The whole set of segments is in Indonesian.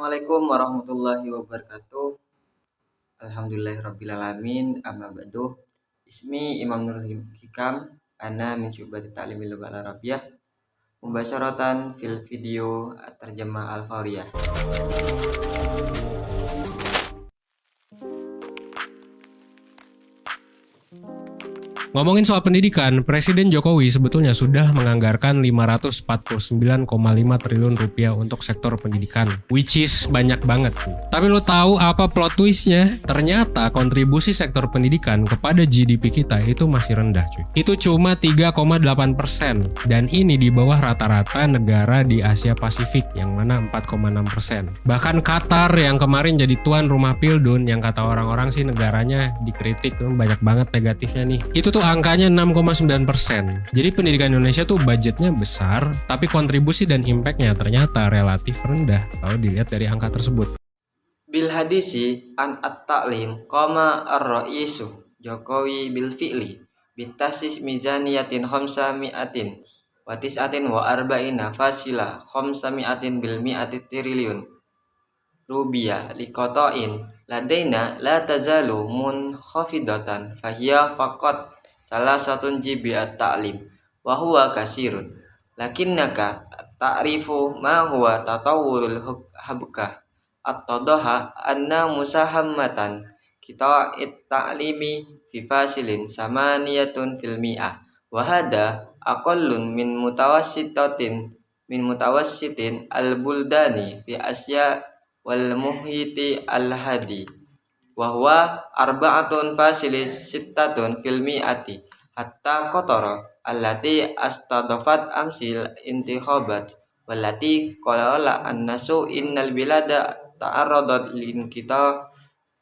Assalamualaikum warahmatullahi wabarakatuh. Alhamdulillahirrabbilalamin. Amma ba'du. Ismi Imam Nurul Hikam. Ana min syu'bati ta'limil lughal arabiyyah. Mubasyaratan fil video terjemah al-Fauriyah. Ngomongin soal pendidikan, Presiden Jokowi sebetulnya sudah menganggarkan 549,5 triliun rupiah untuk sektor pendidikan, which is banyak banget. Tapi lo tahu apa plot twistnya? Ternyata kontribusi sektor pendidikan kepada GDP kita itu masih rendah, cuy. Itu cuma 3,8%, dan ini di bawah rata-rata negara di Asia Pasifik yang mana 4,6%. Bahkan Qatar yang kemarin jadi tuan rumah Pildun, yang kata orang-orang sih negaranya dikritik banyak banget negatifnya nih. Itu tuh angkanya 6,9%. Jadi pendidikan Indonesia tuh budgetnya besar, tapi kontribusi dan impactnya ternyata relatif rendah kalau dilihat dari angka tersebut. Bil hadisi an at-ta'lim qama ar-ra'isu Jokowi bil fi'li bitasis mizaniyatin khamsami'atin wa tis'atin wa arba'ina fasila khamsami'atin bil mi'ati triliun rupiah liqata'in ladaina la tazalu munkhafidatan fahiya faqat salah satu jibi at-ta'lim wa huwa kasirun lakinnaka ta'rifu ma huwa tatawurul habkah at-tadaha anna musahammatan kita ta'limi fi fasilin samaniyatun fil mi'ah wa hada aqallun min mutawassitin al-buldani fi Asya wal muhiti al-hadi wa huwa arba'atun fasilis sittatun fil mi'ati hatta qatara allati astadafat amsil intikhabat wallati qala an-nasu innal bilada ta'arradat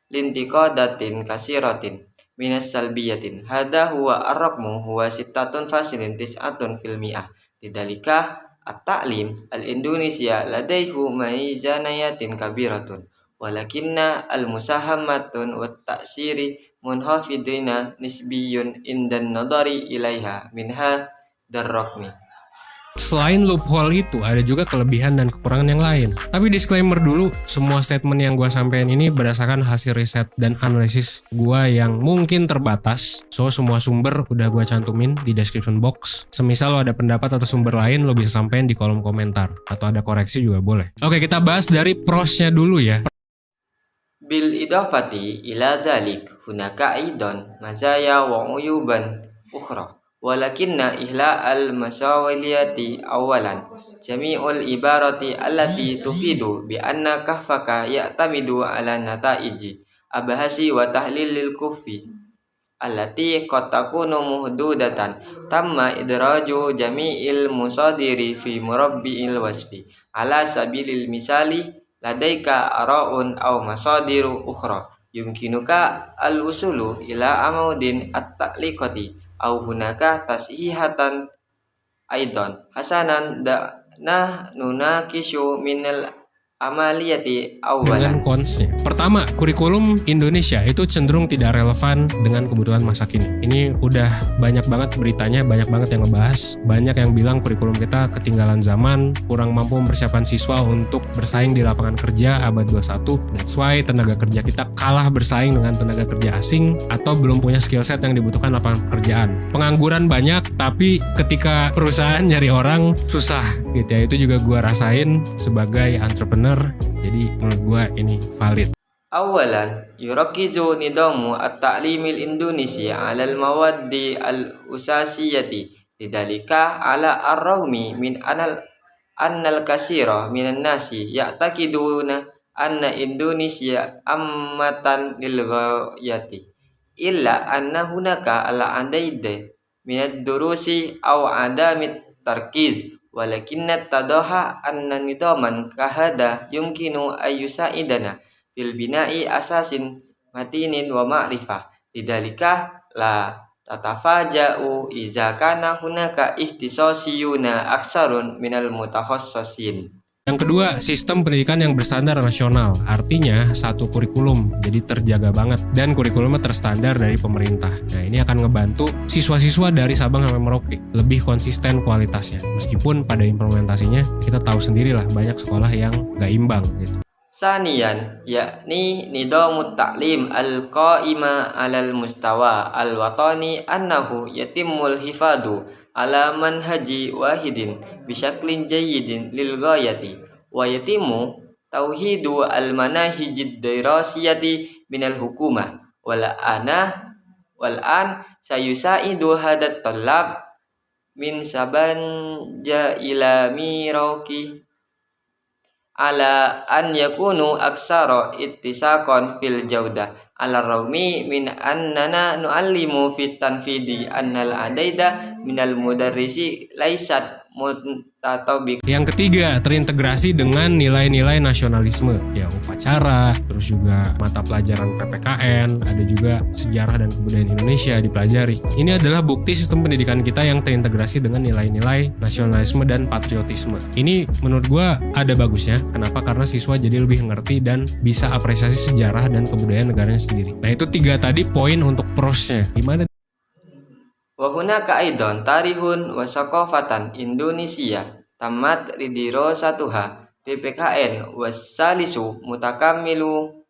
lintiqadatin kasiratin minas salbiyatin hada huwa ar-raqmu huwa sittatun fasilin tis'atun fil mi'ah lidalika at-ta'lim al-Indonesia ladaihu maizanayatin kabiratun walakinna al-musahammatun wa ta'siri munhafidina nisbiyun indan nadari ilaiha minha darraqmi. Selain loophole itu, ada juga kelebihan dan kekurangan yang lain. Tapi disclaimer dulu, semua statement yang gue sampaikan ini berdasarkan hasil riset dan analisis gue yang mungkin terbatas. So, semua sumber udah gue cantumin di description box. Semisal lo ada pendapat atau sumber lain, lo bisa sampaikan di kolom komentar. Atau ada koreksi juga boleh. Oke, kita bahas dari prosnya dulu ya. Bil idafati ila dzalik hunaka aidan mazaya wa uyuban ukhra walakinna ihla al masawiliyati awalan jami'ul ibarati allati tufidu bi anna kahfaka ya'tamidu ala nataiji abahasi wa tahlilil kufi allati qad takunu muhdudatan tamma idraju jami'il musadiri fi murabbi'il wasfi ala sabilil misali ladaika ara'un aw masadiru ukhra yumkinuka al-usulu ila amaudin at-ta'liqati aw hunaka tasihatan aidan hasanan da'na nunakishu minal amaliyati dengan awalan. cons-nya. Pertama, kurikulum Indonesia itu cenderung tidak relevan dengan kebutuhan masa kini. Ini udah banyak banget beritanya, banyak banget yang ngebahas. Banyak yang bilang kurikulum kita ketinggalan zaman, kurang mampu mempersiapkan siswa untuk bersaing di lapangan kerja abad 21. That's why tenaga kerja kita kalah bersaing dengan tenaga kerja asing atau belum punya skill set yang dibutuhkan lapangan pekerjaan. Pengangguran banyak, tapi ketika perusahaan nyari orang susah gitu ya. Itu juga gua rasain sebagai entrepreneur. Jadi menurut gue ini valid. Awalan, yurakizu nidamu at-ta'limil Indonesia ala al-mawaddi al-usasiyati lidalika ala ar-rawmi min annal kasira minan nasi ya'takiduna anna Indonesia ammatan lil ghayati illa anna hunaka ala andaide minad durusi aw adamit tarkiz walakinna tadaha anna nidaman kahada yumkinu ayyusaidana fil bina'i asasin matinin wa ma'rifah lidalika la tatafaja'u iza kana hunaka ihtisasiyuna aksarun minal mutakhassisin. Yang kedua, sistem pendidikan yang berstandar nasional. Artinya satu kurikulum, jadi terjaga banget. Dan kurikulumnya terstandar dari pemerintah. Nah, ini akan ngebantu siswa-siswa dari Sabang sampai Merauke lebih konsisten kualitasnya. Meskipun pada implementasinya kita tahu sendirilah banyak sekolah yang gak imbang gitu. Saniyan, yakni nidamut ta'lim al-qa'ima 'alal mustawa al-watani annahu yatimul hifadu ala manhaji wahidin bisyaklin jayyidin lil ghayati wa yatimu tauhidu al-manahijid dirasiyati minal hukumah wal an sayusaidu hadat talab min sabanja ila miraki ala an yakunu aksara ittisaqan fil jaudah ala raumi min annana nu'allimu fit tanfidi annal adaida minal mudarrisi laisat mutatabiq. Yang ketiga, terintegrasi dengan nilai-nilai nasionalisme, ya upacara, terus juga mata pelajaran PPKN, ada juga sejarah dan kebudayaan Indonesia dipelajari. Ini adalah bukti sistem pendidikan kita yang terintegrasi dengan nilai-nilai nasionalisme dan patriotisme. Ini menurut gue ada bagusnya. Kenapa? Karena siswa jadi lebih ngerti dan bisa apresiasi sejarah dan kebudayaan negaranya sendiri. Nah itu 3 tadi poin untuk prosnya. Gimana? Wa hunaka aidan tarihun wa saqafatan Indonesia tamat ridirasatuha PPKN wasalisu mutakamilu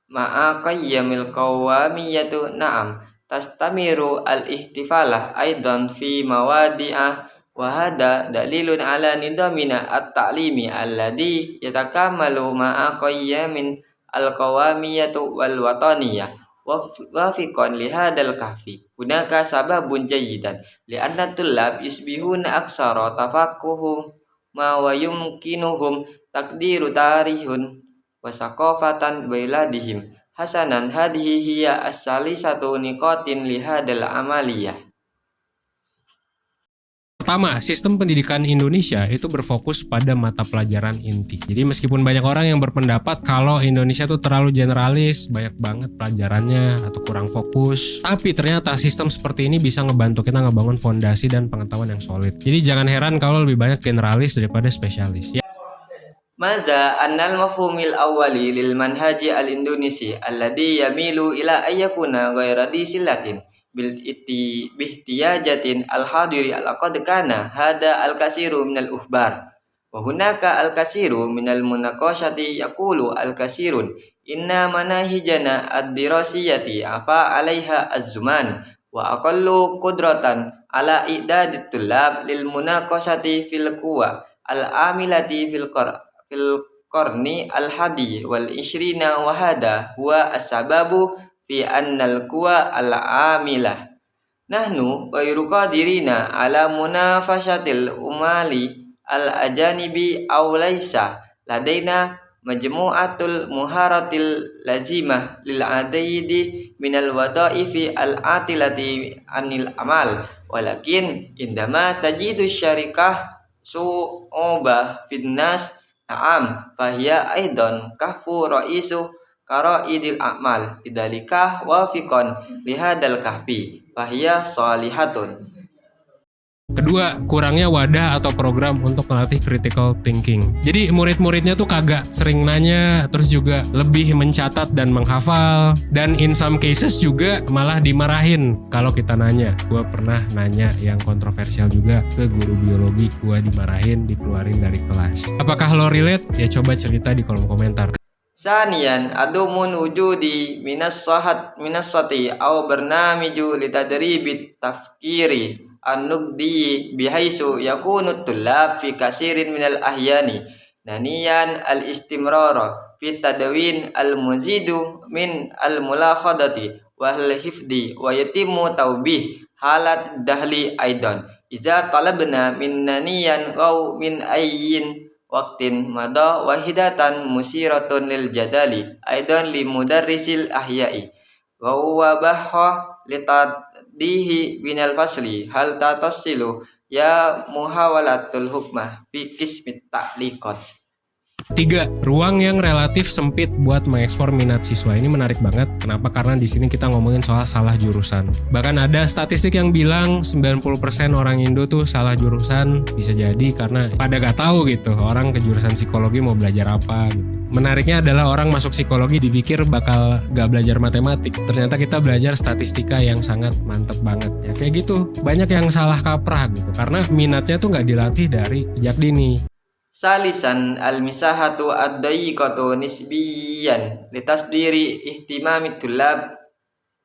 ma'a qayyamil qawamiyatu na'am tastamiru al-ihtifalah aidan fi mawadi'ah wa hada dalilun ala nidamina at-ta'limi alladhi yatakamalu ma'a qayyamin al-qawamiyatu wal wataniyah wafiqan lihadal kahfi hunaka sababun jayyidan li'anna tullab yusbihuna aksara tafaqquhum ma wa yumkinuhum takdiru tarihun wa saqafatan bailadihim hasanan hadhihi hiya as-salisatu niqatin lihadal amaliyah. Pertama, sistem pendidikan Indonesia itu berfokus pada mata pelajaran inti. Jadi meskipun banyak orang yang berpendapat kalau Indonesia itu terlalu generalis, banyak banget pelajarannya atau kurang fokus, tapi ternyata sistem seperti ini bisa ngebantu kita ngebangun fondasi dan pengetahuan yang solid. Jadi jangan heran kalau lebih banyak generalis daripada spesialis. Maza annal mafhumil awwali lil manhaji al-Indonesi alladhi yamilu ila ayyakuna ghaira disillatin bihtiyajatin al-hadiri al-aqad kana hada al-kasiru minal uhbar wa hunaka al-kasiru minal munaqashati yaqulu al-kasirun inna manahijana ad-dirasiyati afa alaiha az-zuman wa aqallu qudratan ala i'dadit tullab lil munaqashati fil quwa al-amilati fil qarni al-hadi wal ishrina wa hada huwa as-sababu fi annal quwa al-amilah nahnu ghairu qadirina ala munafashatil umali al-ajanibi aw laisa ladaina majmu'atul muharatil lazimah lil adayidi minal wadaifi al-atilati anil amal walakin indama tajidu syarikah su'ubah finnas na'am fahiya aidan kahfu ra'isu qara'idil a'mal bidzalika wafiqan lihadal kahfi fahiya shalihatun. Kedua, kurangnya wadah atau program untuk melatih critical thinking. Jadi murid-muridnya tuh kagak sering nanya, terus juga lebih mencatat dan menghafal, dan in some cases juga malah dimarahin kalau kita nanya. Gue pernah nanya yang kontroversial juga ke guru biologi, gue dimarahin, dikeluarin dari kelas. Apakah lo relate? Ya coba cerita di kolom komentar. Saniyan adumun wujudi minas sati au bernamiju litadribit tafkiri an-nugdi bihaisu yakunu tullab fi kasirin minal ahyani naniyan al-istimrara fi tadwin al-muzidu min al-mulakhadati wa al-hifdi wa yatimu tawbih halat dahli aidan iza talabna min naniyan aw min ayyin waqtin mada wahidatan musiratun lil jadali aidan li mudarrisil ahya'i wa huwa bahha litadihi binal fasli hal tatasilu ya muhawalatul hukmah fi qismit ta'liqat. 3. Ruang yang relatif sempit buat mengekspor minat siswa. Ini menarik banget. Kenapa? Karena di sini kita ngomongin soal salah jurusan. Bahkan ada statistik yang bilang 90% orang Indo tuh salah jurusan. Bisa jadi karena pada gak tahu gitu orang ke jurusan psikologi mau belajar apa gitu. Menariknya adalah orang masuk psikologi dipikir bakal gak belajar matematik. Ternyata kita belajar statistika yang sangat mantep banget. Ya kayak gitu. Banyak yang salah kaprah gitu. Karena minatnya tuh gak dilatih dari sejak dini. Salisan al-misahatu ad-dayiqatu nisbiyan litasdiri ihtimami tullab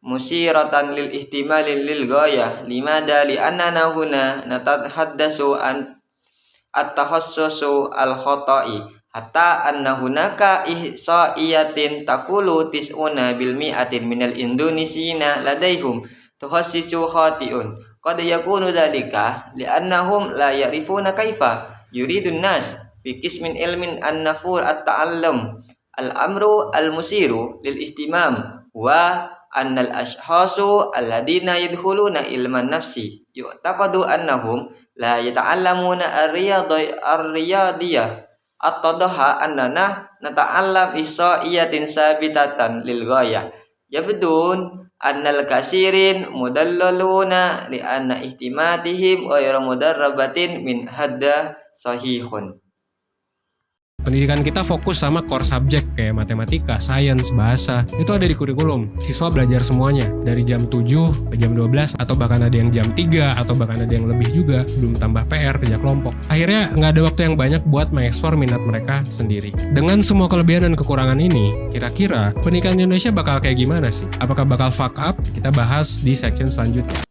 musiratan lil ihtimali lil ghayah limada li annana huna natahaddasu an at-tahassusu al-khata'i hatta anna hunaka ihsa'iyatin taqulu tis'una bil mi'atin minal indonesina ladaihum tuhassisu khati'un qad yakunu dhalika li annahum la ya'rifuna kaifa yuridun nas fi qismin ilmin an-nafur at-ta'allum al-amru al-musiru lil ihtimam wa annal ashhasu alladina yadkhuluna ilman nafsi yu'taqadu annahum la yata'allamuna ar-riyadiyah at-tadaha annana nata'allam ihsa'iyatin sabitatan lil ghayah yabdun annal kasirin mudallaluna li anna ihtimatihim ghayra mudarrabatin min hadda sahihun. Pendidikan kita fokus sama core subject kayak matematika, sains, bahasa. Itu ada di kurikulum. Siswa belajar semuanya. Dari jam 7 ke jam 12, atau bahkan ada yang jam 3, atau bahkan ada yang lebih juga. Belum tambah PR, kerja kelompok. Akhirnya nggak ada waktu yang banyak buat mengeksplor minat mereka sendiri. Dengan semua kelebihan dan kekurangan ini, kira-kira pendidikan Indonesia bakal kayak gimana sih? Apakah bakal fuck up? Kita bahas di section selanjutnya.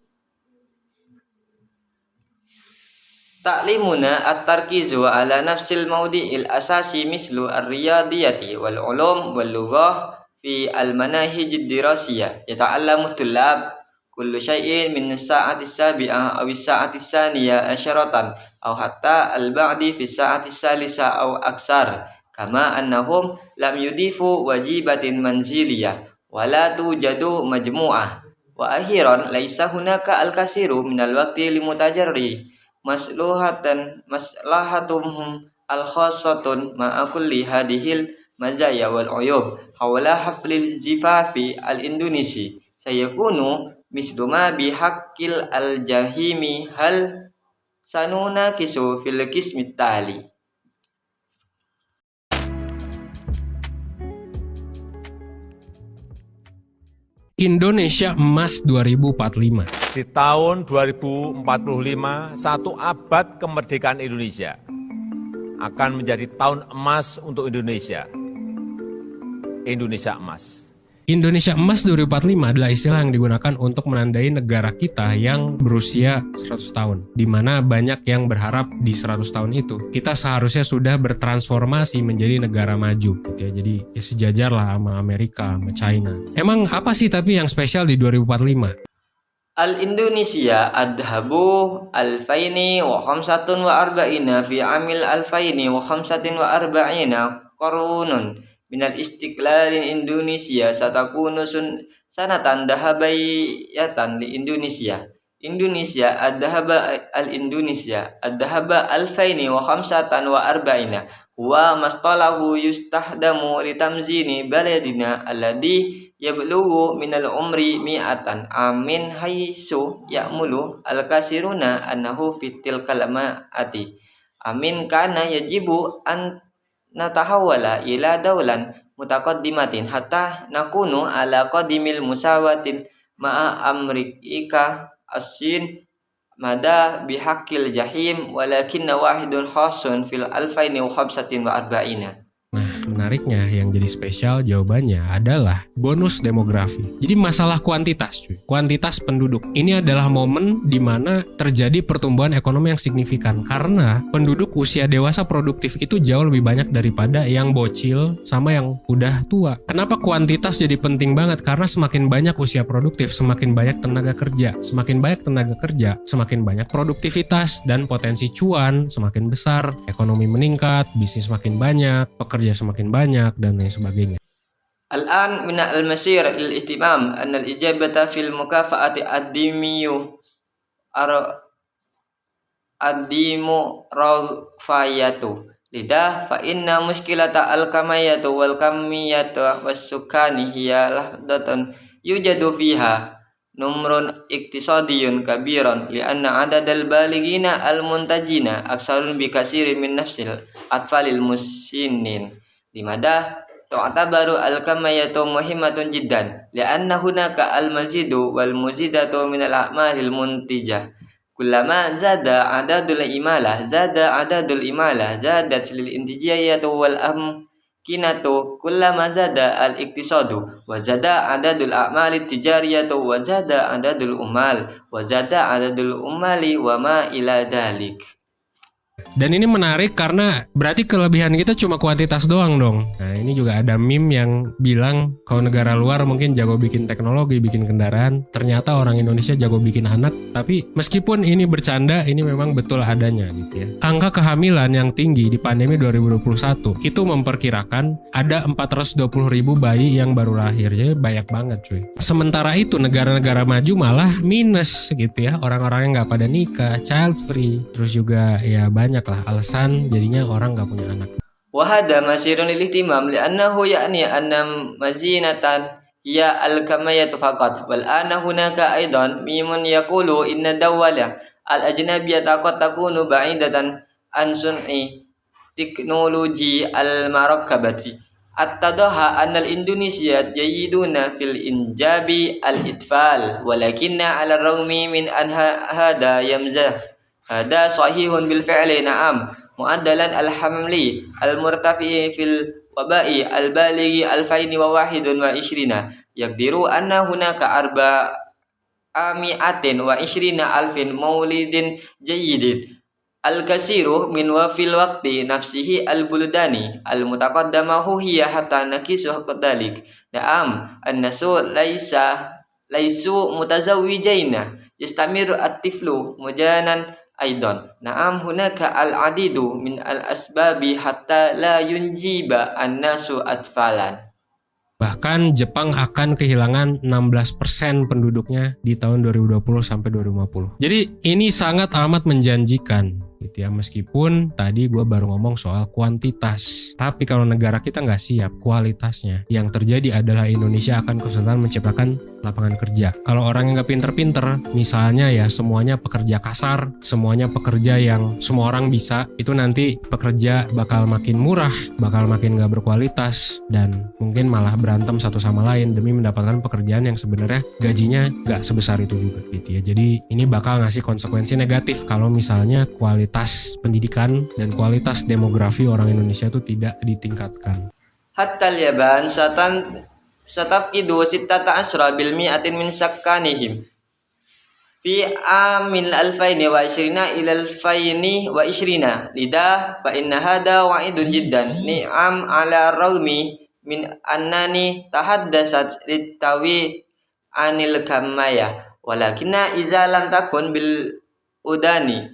Ta'limuna at-tarkizu ala nafsil mawdi'il asasi mislu ar-riyadiyati wal ulum wal lughah fi al-manahij ad-dirasiyah yata'allamu tullab kullu syai'in min as-sa'ati as-sabi'ah aw as-sa'ati as-saniyah asyaratan aw hatta al-ba'di fi as-sa'ati as-salisa aw aksar kama annahum lam yudifu wajibatin manziliyah wa la tujadu majmu'ah wa akhiran laisa hunaka al-kasiru min al-waqti limutajarri maslahatuhum al-khassatun ma'a kulli hadihil mazaya wal uyub hawla haflil zifafi al-indonesi sayakunu mislu ma bihaqqil al-jahimi hal sanuna kisu fil qismit tali. Indonesia Emas 2045. Di tahun 2045, satu abad kemerdekaan Indonesia akan menjadi tahun emas untuk Indonesia. Indonesia Emas. Indonesia Emas 2045 adalah istilah yang digunakan untuk menandai negara kita yang berusia 100 tahun. Di mana banyak yang berharap di 100 tahun itu, kita seharusnya sudah bertransformasi menjadi negara maju. Gitu ya. Jadi ya sejajar lah sama Amerika, sama China. Emang apa sih tapi yang spesial di 2045? Al-Indonesia adhabu alfaini wa khamsatun wa arba'ina fi amil alfaini wa khamsatin wa arba'ina qarunun minal istiqlalin Indonesia satakunu sanatan dahabayatan li Indonesia. Indonesia adhaba al-Indonesia adhaba alfaini wa khamsatan wa arba'ina wa mastalahu yustahdamu litamzini baladina alladhi yablughu minal umri mi'atan amin haisu ya'mulu al-kasiruna annahu fitil kalamati amin kana yajibu an natahawala ila daulan mutaqaddimatin hatta nakunu ala qadimil musawatin ma'a amrika as-sin mada bihaqqil jahim walakinna wahidun khasun fil alfaini wa khamsatin wa arba'ina. Nah, menariknya yang jadi spesial jawabannya adalah bonus demografi. Jadi masalah kuantitas, cuy. Kuantitas penduduk. Ini adalah momen di mana terjadi pertumbuhan ekonomi yang signifikan karena penduduk usia dewasa produktif itu jauh lebih banyak daripada yang bocil sama yang udah tua. Kenapa kuantitas jadi penting banget? Karena semakin banyak usia produktif, semakin banyak tenaga kerja. Semakin banyak tenaga kerja, semakin banyak produktivitas dan potensi cuan semakin besar, ekonomi meningkat, bisnis semakin banyak, pekerja semakin banyak dan lain sebagainya. Al-an min al-masir lil-ihtimam an al-ijabata fil mukafa'ati ad-dimiyu ad-dimu rafayatu lidah fa inna muskilata al-kamayatu wal kamiyatu was-sukani hiya lahdatun yujadu fiha numrun iktisadiyun kabiran li anna adadal balighina al-muntajina aksarun bi kasirin min nafsil atfalil musinin limada tu'tabaru al-kamayatu muhimmatun jiddan li anna hunaka al-mazidu wal muzidatu min al-a'malil muntijah كلما زاد عدد الإمالة زاد عدد الإمالة زادت الإنتاجية والأمكنة كلما زاد الاقتصاد وزاد عدد الأعمال التجارية وزاد عدد العمال وزاد عدد العمال وما إلى ذلك. Dan ini menarik karena berarti kelebihan kita cuma kuantitas doang dong. Nah ini juga ada meme yang bilang kalau negara luar mungkin jago bikin teknologi, bikin kendaraan. Ternyata orang Indonesia jago bikin anak. Tapi meskipun ini bercanda, ini memang betul adanya gitu ya. Angka kehamilan yang tinggi di pandemi 2021 itu memperkirakan ada 420.000 bayi yang baru lahir. Jadi banyak banget cuy. Sementara itu negara-negara maju malah minus gitu ya. Orang-orangnya nggak pada nikah, child free. Terus juga ya banyak lah alasan jadinya orang nggak punya anak. وهذا مسير للاهتمام لأنه يعني أن مزينة هي الكمية فقط والآن هناك أيضا ميم يقول إن الدولة الأجنبية قد تكون بعيدة عن صنع تكنولوجي المركبة اتضح أن الإندونيسيا جيدون في الإنجاب الأطفال ولكن على الرغم من أن هذا يمزح هذا صحيح بالفعل نعم معدل الحمل المرتفع في الوباء البالغ 2021 يقدر أن هناك 420,000 مولد جيد الكثير من وفي الوقت نفسه البلدان المتقدمة هي حتى نكس ذلك نعم الناس ليسوا متزوجين يستمر الطفل مجانا أيضا نعم هناك العديد من الأسباب حتى لا ينجب الناس أطفالا. Bahkan Jepang akan kehilangan 16% penduduknya di tahun 2020 sampai 2050. Jadi ini sangat amat menjanjikan gitu ya, meskipun tadi gue baru ngomong soal kuantitas. Tapi kalau negara kita nggak siap kualitasnya, yang terjadi adalah Indonesia akan kesulitan menciptakan lapangan kerja. Kalau orang yang nggak pinter-pinter, misalnya ya semuanya pekerja kasar, semuanya pekerja yang semua orang bisa, itu nanti pekerja bakal makin murah, bakal makin nggak berkualitas, dan mungkin malah berantem satu sama lain demi mendapatkan pekerjaan yang sebenarnya gajinya nggak sebesar itu juga gitu ya. Jadi ini bakal ngasih konsekuensi negatif kalau misalnya kualitas pendidikan dan kualitas demografi orang Indonesia itu tidak ditingkatkan. Hatta al-Yaban satafqidu 16% min sakkanihim fi amil 2020 ila 2020 lidah fa inna hada wa'idun jiddan ni'am ala ragmi min annani tahaddasat litawi anil kamaya walakinna iza lam takun bil udani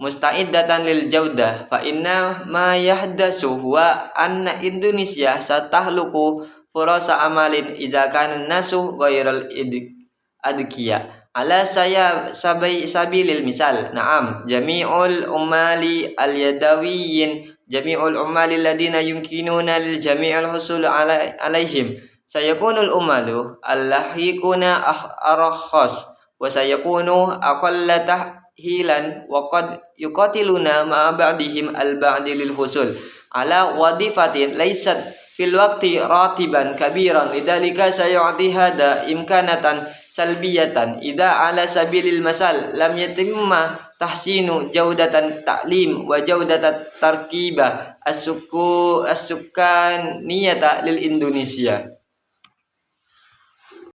musta'iddatan lil jaudah fa inna ma yahdasu huwa anna Indonesia satahluku furasa amalin idza kana nasu ghairal adkiya ala saya sabilil misal na'am jami'ul umali al yadawiyyin jami'ul umali alladhina yumkinuna lil jami'il husul alaihim sayakunul umalu allahiquna arakhas wa sayakunu aqalla hilan wa qad yuqatiluna ma ba'dihim al-ba'di lil husul ala wadifatin laysat fil waqti ratiban kabiran lidzalika sayu'ti hada imkanatan salbiyatan idza ala sabilil masal lam yatimma tahsinu jaudatan ta'lim wa jaudatat tarkiba as-sukkaniyata lil Indonesia.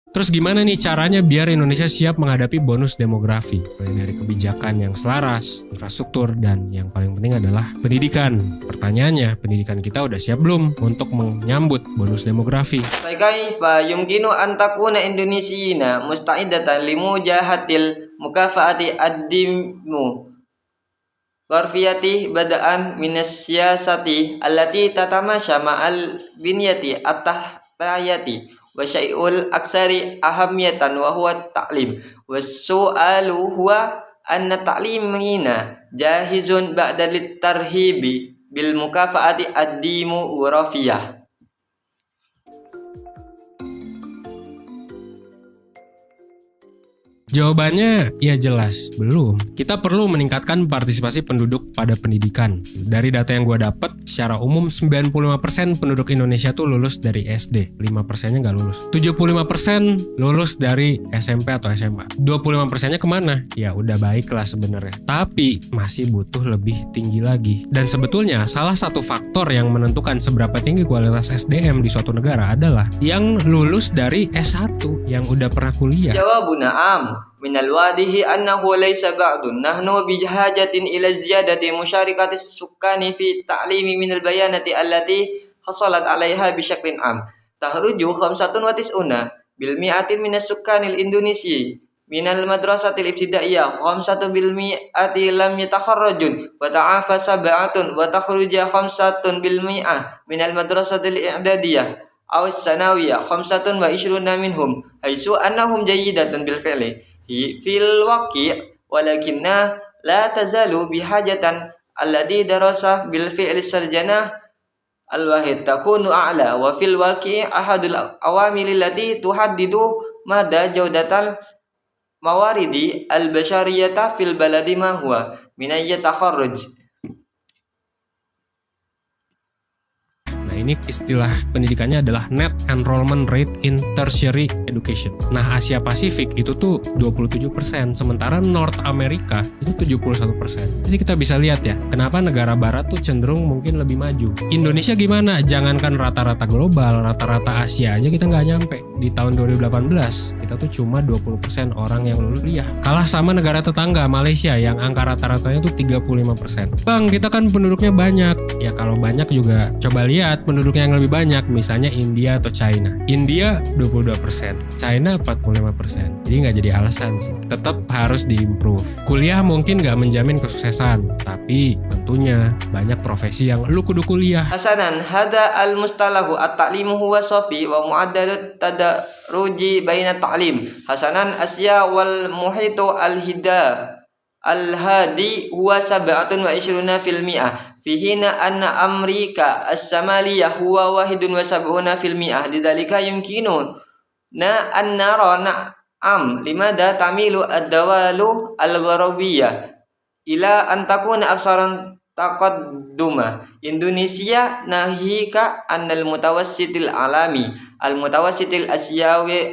Terus gimana nih caranya biar Indonesia siap menghadapi bonus demografi? Dari kebijakan yang selaras, infrastruktur, dan yang paling penting adalah pendidikan. Pertanyaannya, pendidikan kita udah siap belum untuk menyambut bonus demografi? Kaifa yumkinu an takuna Indonesiana musta'idatan limujahatil mukafaati ad-dimu warfiyati bada'an minas siyasati allati tatamasya ma'al binyati at-tahtayati wa syai'ul aksari ahamiyatan wa huwa ta'lim wa su'alu huwa anna ta'limina jahizun ba'da litarhibi bil mukafaati ad-dimu urafiyah. Jawabannya ya jelas, belum. Kita perlu meningkatkan partisipasi penduduk pada pendidikan. Dari data yang gue dapat, secara umum 95% penduduk Indonesia tuh lulus dari SD, 5%-nya nggak lulus. 75% lulus dari SMP atau SMA. 25%-nya kemana? Ya udah baik lah sebenarnya. Tapi masih butuh lebih tinggi lagi. Dan sebetulnya salah satu faktor yang menentukan seberapa tinggi kualitas SDM di suatu negara adalah yang lulus dari S1, yang udah pernah kuliah. جوابنا عام من الواضح أنه ليس بعد نحن بحاجة إلى زيادة مشاركة السكان في التعليم من البيانات التي حصلت عليها بشكل عام تخرج 95% من السكان الإندونيسي من المدرسة الابتدائية 5% لم يتخرجون وتعافى 7 وتخرج 5% من المدرسة الإعدادية أو الثانوية 25 منهم حيث أنهم جيدة بالفعل في الواقع ولكنها لا تزال بحاجة الذي درس بالفعل السرجنة الواحد تكون أعلى وفي الواقع أحد العوامل التي تحدد مدى جودة الموارد البشرية في البلد ما هو من أي تخرج. Ini istilah pendidikannya adalah Net Enrollment Rate in Tertiary Education. Nah, Asia Pasifik itu tuh 27%, sementara North America itu 71%. Jadi kita bisa lihat ya, kenapa negara barat tuh cenderung mungkin lebih maju. Indonesia gimana? Jangankan rata-rata global, rata-rata Asia aja kita nggak nyampe. Di tahun 2018, kita tuh cuma 20% orang yang lulus kuliah. Kalah sama negara tetangga, Malaysia, yang angka rata-ratanya tuh 35%. Bang, kita kan penduduknya banyak. Ya kalau banyak juga, coba lihat penduduknya yang lebih banyak, misalnya India atau China. India 22%, China 45%. Jadi nggak jadi alasan sih. Tetap harus diimprove. Kuliah mungkin nggak menjamin kesuksesan, tapi tentunya banyak profesi yang lu kudu kuliah. حسنا هذا المصطلح التعليم هو صافي ومعدل التدرج بين التعليم حسنا أسيا والمحيط الهادي هو 27% في حين أن أمريكا الشمالية هو 71%. لذلك يمكننا أن نرى نعم لماذا تميل الدول الغربية إلى أن تكون أكثر تقدما. Indonesia ناهيك أن المتوسط العالمي المتوسط الآسيوي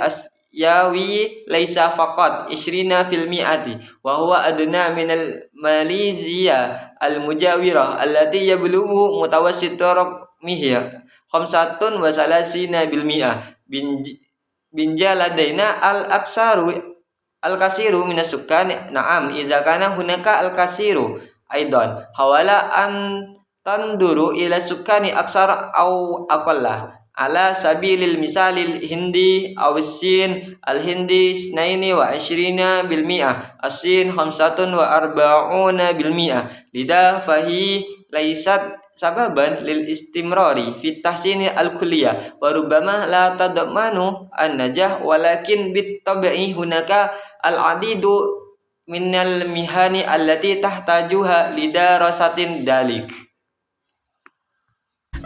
ليس فقط 20% وهو أدنى من ماليزيا المجاورة التي يبلغ متوسط رقمه 35%. بنجا لدينا الكثير من السكان. نعم إذا كان هناك الكثير أيضا حاول أن تنظر إلى السكان أكثر أو أقل. على سبيل المثال الهندي أو الصين. الهندي 22%، الصين 45%. لذا فهي ليست سببا للاستمرار في التحسين الكلية وربما لا تضمن النجاح ولكن بالطبع هناك العديد من المهن التي تحتاجها لدراسة ذلك.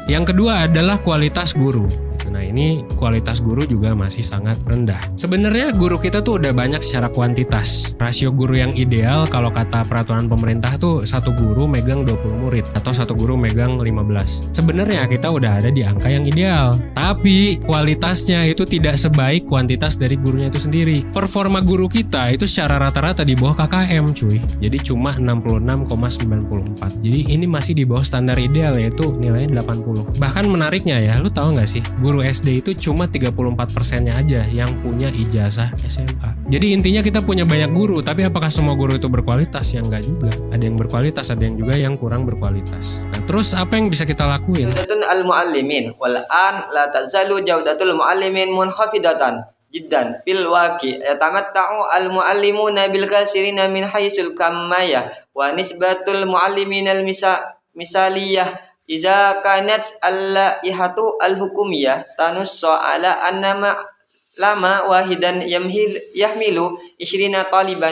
Yang kedua adalah kualitas guru. Nah, ini kualitas guru juga masih sangat rendah. Sebenarnya guru kita tuh udah banyak secara kuantitas. Rasio guru yang ideal kalau kata peraturan pemerintah tuh satu guru megang 20 murid atau satu guru megang 15. Sebenarnya kita udah ada di angka yang ideal. Tapi kualitasnya itu tidak sebaik kuantitas dari gurunya itu sendiri. Performa guru kita itu secara rata-rata di bawah KKM cuy. Jadi cuma 66,94. Jadi ini masih di bawah standar ideal yaitu nilainya 80. Bahkan menariknya ya, lu tahu nggak sih? Guru SD itu cuma 34%-nya aja yang punya ijazah SMA. Jadi intinya kita punya banyak guru, tapi apakah semua guru itu berkualitas? Ya enggak juga. Ada yang berkualitas, ada yang juga yang kurang berkualitas. Nah, terus apa yang bisa kita lakuin? Jaudatul al-muallimin wal an la tazalu jaudatul muallimin munkhafidatan jiddan fil waqi yatamatta'u al-muallimuna bil kasirina min haitsul kamaya wa nisbatul muallimin misaliyah إذا كانت اللائحة الحكومية تنص على أن واحدا يحمل 20 طالبا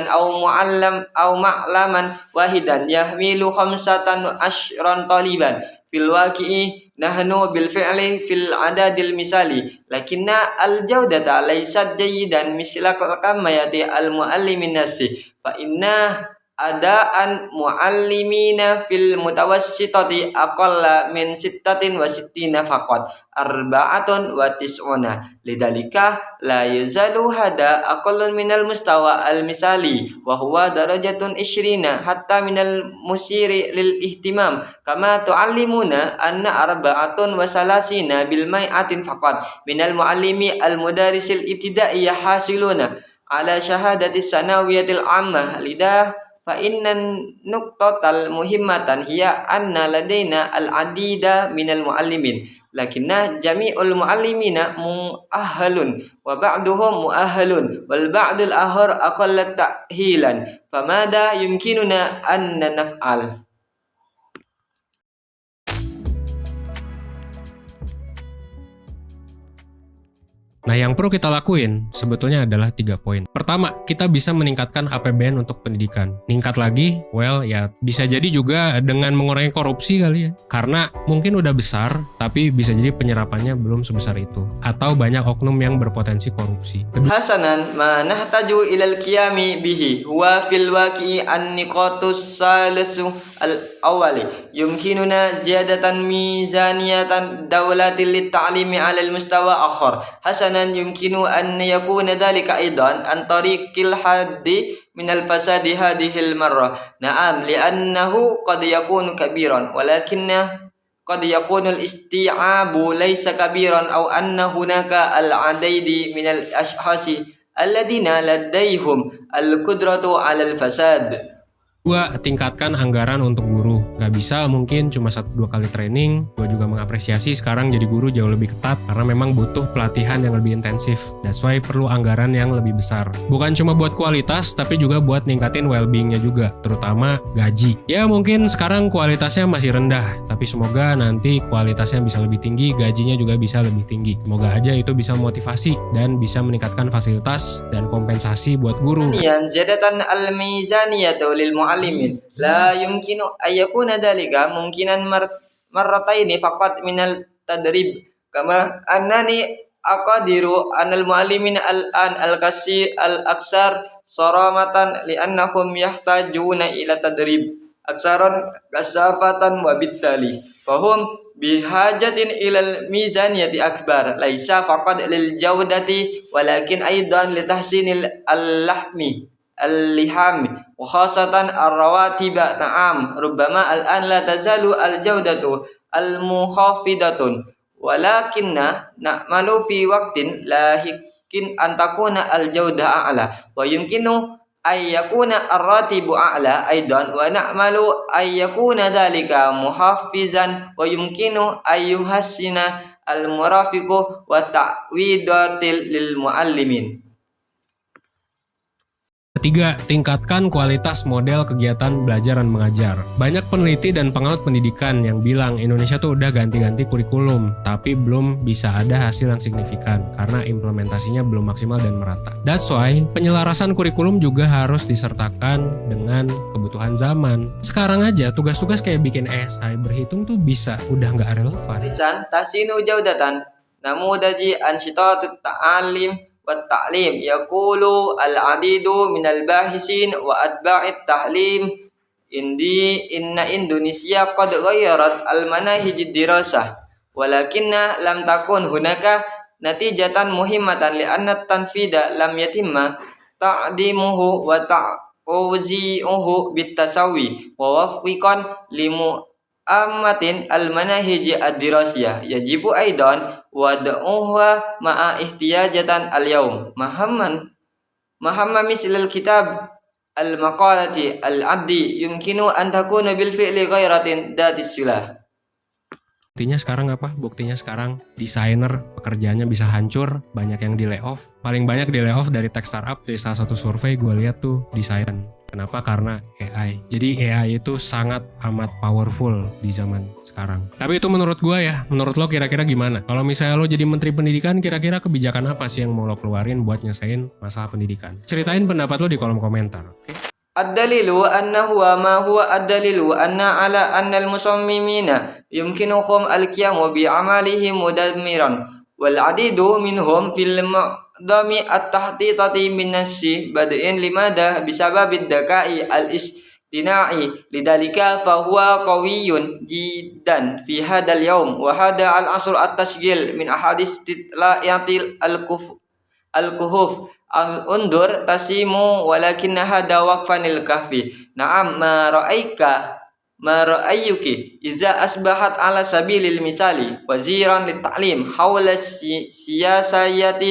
أو معلما واحدا يحمل 15 طالبا في الواقع نحن بالفعل في العدد المثالي لكن الجودة ليست جيدا مثل كمية المعلم نفسه فإن أداء معلمين في المتوسطة أقل من 66 فقط 94 لذلك لا يزال هذا أقل من المستوى المثالي وهو درجة 20 حتى من المثير للاهتمام كما تعلمون أن 34% فقط من المعلمين المدارس الابتدائية حاصلون على شهادة الثانوية العامة لذا فإن النقطة المهمة هي أن لدينا العديد من المعلمين لكن جميع المعلمين مؤهل وبعضهم مؤهل والبعض الآخر أقل تأهيلا فماذا يمكننا أن نفعل؟ Nah, yang perlu kita lakuin sebetulnya adalah 3 poin. Pertama, kita bisa meningkatkan APBN untuk pendidikan. Ningkat lagi, ya bisa jadi juga dengan mengurangi korupsi kali ya. Karena mungkin udah besar, tapi bisa jadi penyerapannya belum sebesar itu. Atau banyak oknum yang berpotensi korupsi. Hasanan, ma nahtaju ilal qiyami bihi huwa fil waqi'i an-niqatus salisu al-awwali yumkinuna ziyadatan mizaniyatan dawlatil lit-ta'limi 'ala al-mustawa akhar. Hasanan yumkinu an yakuna dhalika aidan an tariqil haddi min al-fasadi hadhihi al-marrah. Na'am, li'annahu qad yakunu kabiran walakinna قد يكون الاستيعاب ليس كبيرا أو أن هناك العديد من الأشخاص الذين لديهم القدرة على الفساد. 2. Tingkatkan anggaran untuk guru. Gak bisa mungkin cuma 1-2 kali training. Gue juga mengapresiasi sekarang jadi guru jauh lebih ketat karena memang butuh pelatihan yang lebih intensif. That's why perlu anggaran yang lebih besar. Bukan cuma buat kualitas, tapi juga buat ningkatin well-beingnya juga, terutama gaji. Ya mungkin sekarang kualitasnya masih rendah, tapi semoga nanti kualitasnya bisa lebih tinggi, gajinya juga bisa lebih tinggi. Semoga aja itu bisa motivasi dan bisa meningkatkan fasilitas dan kompensasi buat guru. Ziyadatan al-mizaniyatu lil mu'allimin la yumkinu ayyakuna dhalika mungkinan marrataini faqat minal tadrib kama annani aqadiru anal mu'allimin al-an al-kasir al-aksar saramatan li'annahum yahtajuna ila tadrib aksaran kasafatan wa bittali fahum bihajatin ilal mizaniyati akbar laisa faqad lil jawdati walakin aidan li tahsinil al-lahmi al-liham wa khasatan ar-rawatiba na'am rubbama al-an la tazalu al-jawdatu al-mukhafidatun walakinna na'malu fi waqtin lahikin an takuna al-jawda a'la wa yumkinu ay yakuna ar-ratibu a'la aidan wa na'malu ay yakuna dhalika muhaffizan wa yumkinu ay yuhassina al-murafiqu wa ta'widatil lil muallimin. 3. Tingkatkan kualitas model kegiatan belajar dan mengajar. Banyak peneliti dan pengamat pendidikan yang bilang Indonesia tuh udah ganti-ganti kurikulum, tapi belum bisa ada hasil yang signifikan karena implementasinya belum maksimal dan merata. That's why penyelarasan kurikulum juga harus disertakan dengan kebutuhan zaman. Sekarang aja tugas-tugas kayak bikin esai, berhitung tuh bisa udah nggak relevan. Lisan tasinu jaudatan namudaji ansyitatut ta'alim والتعليم يقول العديد من الباحثين وأتباع التعليم إن إندونيسيا قد غيرت المناهج الدراسة ولكن لم تكن هناك نتيجة مهمة لأن التنفيذ لم يتم تعديمه وتوزيعه بالتساوي ووفقا لمؤامة المناهج الدراسية يجب أيضا wad'uha ma'a ihtiyajatan al-yawm mahamma mislil kitab al-maqalati al-addi yumkinu an takuna bil fi'li ghairatin datis silah. Buktinya sekarang apa? Buktinya sekarang desainer pekerjaannya bisa hancur, banyak yang di layoff. Paling banyak di layoff dari tech startup. Dari salah satu survei gue lihat tuh desain. Kenapa? Karena AI. Jadi AI itu sangat amat powerful di zaman sekarang. Tapi itu menurut gue ya. Menurut lo kira-kira gimana? Kalau misalnya lo jadi menteri pendidikan, kira-kira kebijakan apa sih yang mau lo keluarin buat nyelesain masalah pendidikan? Ceritain pendapat lo di kolom komentar. Oke? الدليل أنه ما هو الدليل أن على أن المصممين يمكنهم القيام بأعمالهم مدمرا والعديد منهم في المعظم التحقيقات من الشيء بدء لماذا بسبب الذكاء الاصطناعي لذلك فهو قوي جدا في هذا اليوم وهذا العصر التشغيل من أحد استطلاعات الكهوف انظر تسيمو ولكن هذا وقفا الكهف نعم ما رأيك إذا أصبحت على سبيل المثال وزيرا للتعليم حول السياسيات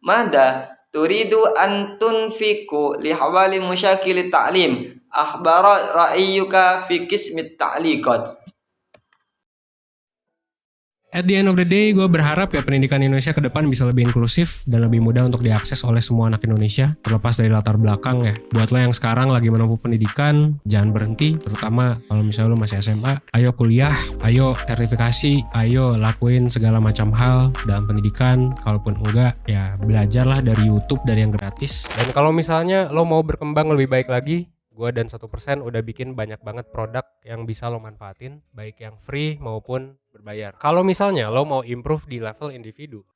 ماذا تريد أن تنفق لحوال مشاكل التعليم أخبر رأيك في قسم التعليقات. At the end of the day, gue berharap ya pendidikan Indonesia ke depan bisa lebih inklusif dan lebih mudah untuk diakses oleh semua anak Indonesia, terlepas dari latar belakang ya. Buat lo yang sekarang lagi menempuh pendidikan, jangan berhenti, terutama kalau misalnya lo masih SMA. Ayo kuliah, ayo sertifikasi, ayo lakuin segala macam hal dalam pendidikan. Kalaupun enggak, ya belajarlah dari YouTube, dari yang gratis. Dan kalau misalnya lo mau berkembang lebih baik lagi, gue dan 1% udah bikin banyak banget produk yang bisa lo manfaatin, baik yang free maupun berbayar. Kalau misalnya lo mau improve di level individu.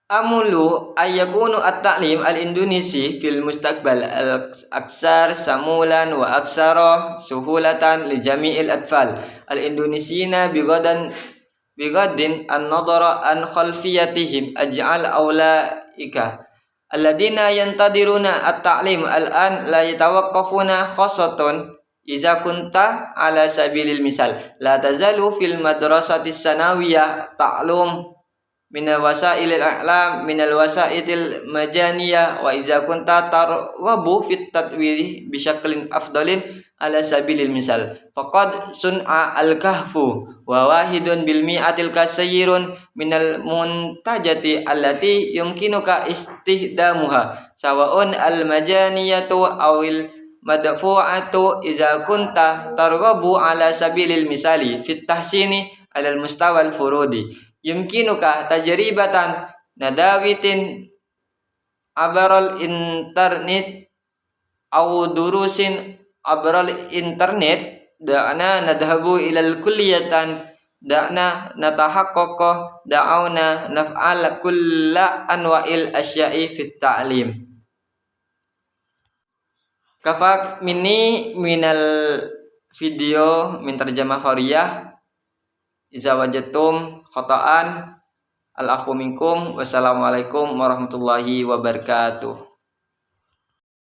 Amulu ayakunu at-ta'lim al-Indonesi fil mustaqbal al-aksar samulan wa aksara suhulatan li jami'il atfal al-Indonesina bigadin an-nadara an khalfiyatihim aj'al awlaika alladina yantadiruna at-ta'lim al-an la yatawaqqafuna khassatun iza kunta ala sabilil misal la tazalu fil madrasati sanawiyah ta'lum minal wasailil a'lam minal wasaitil majaniyah wa iza kunta targhabu fit tatwiri bisyaklin afdalin ala sabilil misal faqad sun'a al-kahfu wa wahidun bil mi'atil kasayyirun minal muntajati allati yumkinuka istihdamuha sawa'un al majaniyatu awil madfu'atu iza kunta targhabu ala sabilil misali fit tahsini alal mustawal furudi yumkinuka tajribatan nadawitin abaral internet au durusin abaral internet da'na nadhabu ilal kulliyatan da'na natahaqqaqa da'auna naf'al kulla anwa'il asya'i fit ta'lim. Kafak mini minal video min tarjamah fariyah iza wajadtum khata'an al-afu minkum wassalamualaikum warahmatullahi wabarakatuh.